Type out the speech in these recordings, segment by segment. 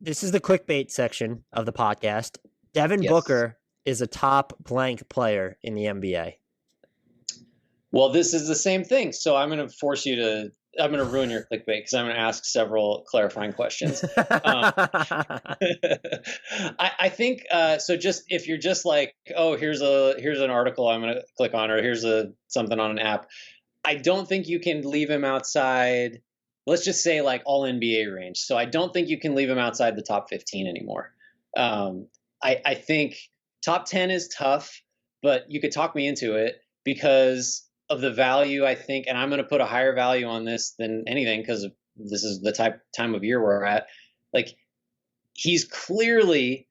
This is the clickbait section of the podcast. Devin Yes. Booker is a top blank player in the NBA. Well, this is the same thing. So I'm going to ruin your clickbait because I'm going to ask several clarifying questions. I think so. Just if you're just like, oh, here's an article I'm going to click on, or here's something on an app. I don't think you can leave him outside. Let's just say like all NBA range. So I don't think you can leave him outside the top 15 anymore. I think top 10 is tough, but you could talk me into it because of the value, I think, and I'm going to put a higher value on this than anything because this is the time of year we're at. Like, he's clearly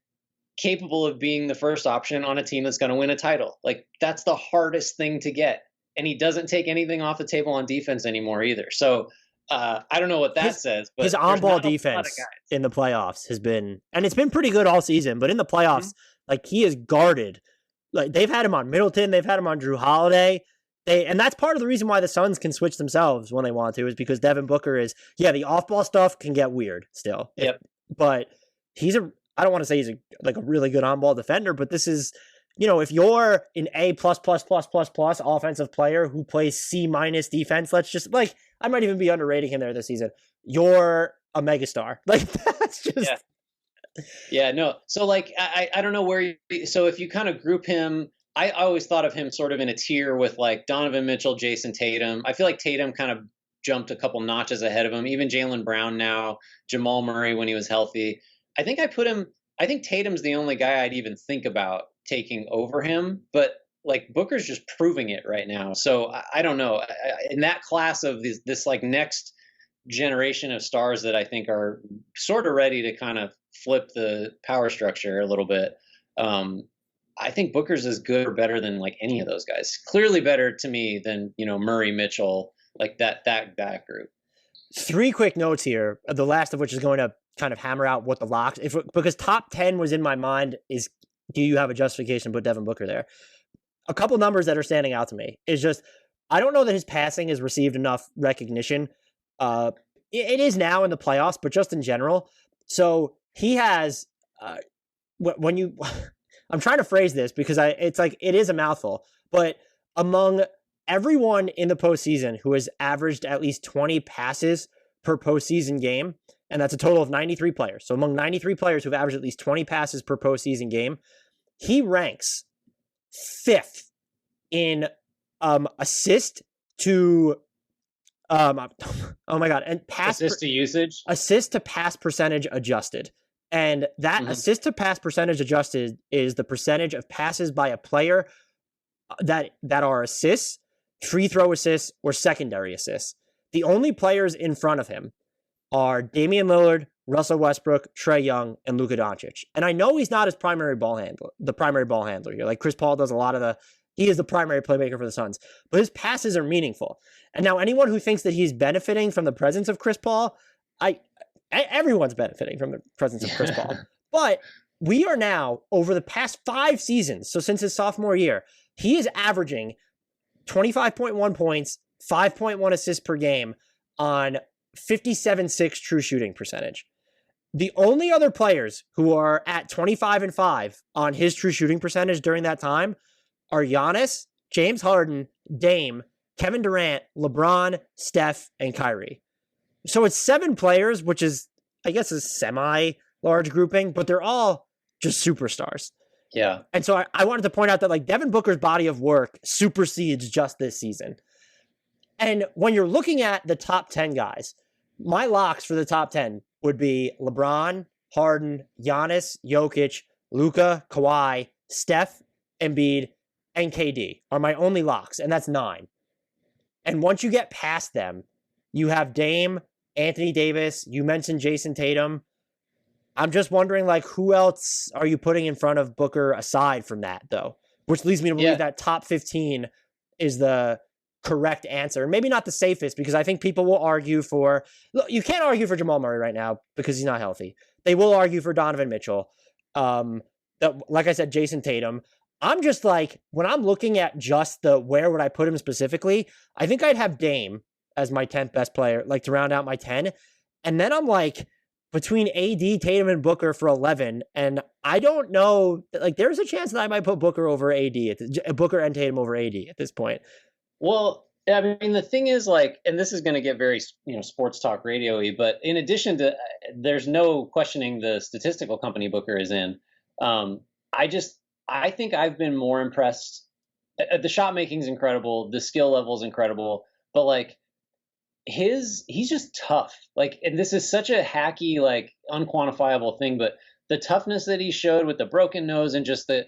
capable of being the first option on a team that's going to win a title. Like, that's the hardest thing to get. And he doesn't take anything off the table on defense anymore either. So I don't know what that says. But his on-ball defense in the playoffs has been, and it's been pretty good all season, but in the playoffs, like, he is guarded. Like, they've had him on Middleton. They've had him on Drew Holiday. And that's part of the reason why the Suns can switch themselves when they want to, is because Devin Booker is, the off-ball stuff can get weird still. Yep. But I don't want to say he's a really good on-ball defender, but this is, if you're an A++++ offensive player who plays C- defense, let's just, like, I might even be underrating him there this season. You're a megastar. Like, that's just... Yeah, no. So, like, I don't know where so if you kind of group him, I always thought of him sort of in a tier with, like, Donovan Mitchell, Jayson, Tatum. I feel like Tatum kind of jumped a couple notches ahead of him. Even Jaylen Brown now, Jamal Murray when he was healthy. I think Tatum's the only guy I'd even think about taking over him. But, like, Booker's just proving it right now. So, I don't know. In that class of this like, next generation of stars that I think are sort of ready to kind of flip the power structure a little bit, I think Booker's as good or better than like any of those guys. Clearly better to me than, Murray, Mitchell, like that group. 3 quick notes here, the last of which is going to kind of hammer out what the locks, because top 10 was in my mind is, do you have a justification to put Devin Booker there? A couple numbers that are standing out to me is just, I don't know that his passing has received enough recognition. It is now in the playoffs, but just in general. So he has, when you, I'm trying to phrase this because it's like, it is a mouthful, but among everyone in the postseason who has averaged at least 20 passes per postseason game, and that's a total of 93 players. So among 93 players who've averaged at least 20 passes per postseason game, he ranks 5th in assist to oh my god, and assist to pass percentage adjusted. And that assist to pass percentage adjusted is the percentage of passes by a player that are assists, free throw assists, or secondary assists. The only players in front of him are Damian Lillard, Russell Westbrook, Trae Young, and Luka Doncic. And I know he's not his primary ball handler here. Like, Chris Paul does a lot of he is the primary playmaker for the Suns, but his passes are meaningful. And now anyone who thinks that he's benefiting from the presence of Chris Paul, everyone's benefiting from the presence of Chris Paul. But we are now, over the past 5 seasons, so since his sophomore year, he is averaging 25.1 points, 5.1 assists per game on 57.6 true shooting percentage. The only other players who are at 25 and 5 on his true shooting percentage during that time are Giannis, James Harden, Dame, Kevin Durant, LeBron, Steph, and Kyrie. So it's 7 players, which is, I guess, a semi-large grouping, but they're all just superstars. Yeah. And so I wanted to point out that, like, Devin Booker's body of work supersedes just this season. And when you're looking at the top 10 guys, my locks for the top 10 would be LeBron, Harden, Giannis, Jokic, Luka, Kawhi, Steph, Embiid, and KD are my only locks, and that's 9. And once you get past them, you have Dame, Anthony Davis, you mentioned Jayson Tatum. I'm just wondering, like, who else are you putting in front of Booker aside from that, though? Which leads me to believe that top 15 is the correct answer. Maybe not the safest, because I think people will argue for... Look, you can't argue for Jamal Murray right now because he's not healthy. They will argue for Donovan Mitchell. Like I said, Jayson Tatum. I'm just like, when I'm looking at just the where would I put him specifically, I think I'd have Dame as my 10th best player, like to round out my 10. And then I'm like, between AD, Tatum, and Booker for 11. And I don't know, like, there's a chance that I might put Booker over AD, Booker and Tatum over AD at this point. Well, I mean, the thing is, like, and this is going to get very, sports talk radio-y, but in addition to, there's no questioning the statistical company Booker is in. I think I've been more impressed. The shot making is incredible. The skill level is incredible, but like, he's just tough. Like, and this is such a hacky, like, unquantifiable thing, but the toughness that he showed with the broken nose and just the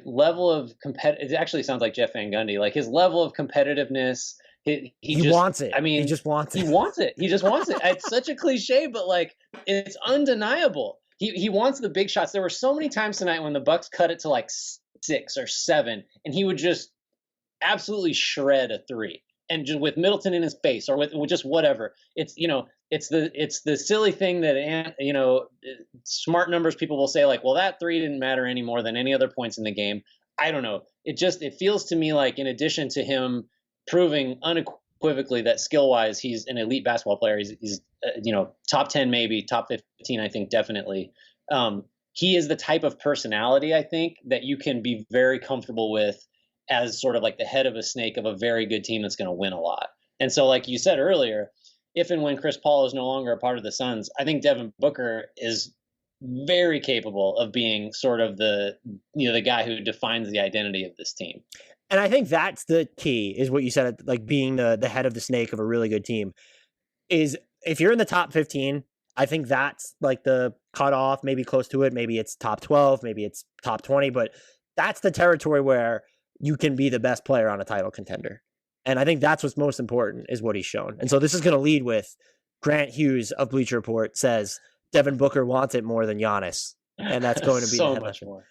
level of it actually sounds like Jeff Van Gundy, like his level of competitiveness. He just wants it. I mean, he just wants it. He wants it. He just wants it. It's such a cliche, but like, it's undeniable. He wants the big shots. There were so many times tonight when the Bucks cut it to like 6 or 7, and he would just absolutely shred a three, and just with Middleton in his face or with just whatever. It's it's the silly thing that smart numbers people will say, like, well, that three didn't matter any more than any other points in the game. I don't know. It feels to me like, in addition to him proving unequivocally that skill wise he's an elite basketball player, he's top 10, maybe top 15, I think definitely. He is the type of personality, I think, that you can be very comfortable with as sort of like the head of a snake of a very good team that's going to win a lot. And so, like you said earlier, if and when Chris Paul is no longer a part of the Suns, I think Devin Booker is very capable of being sort of the guy who defines the identity of this team. And I think that's the key, is what you said, like being the head of the snake of a really good team. Is if you're in the top 15, I think that's like the cutoff, maybe close to it. Maybe it's top 12, maybe it's top 20, but that's the territory where you can be the best player on a title contender. And I think that's what's most important, is what he's shown. And so this is going to lead with Grant Hughes of Bleacher Report says Devin Booker wants it more than Giannis. And that's going to be so much more.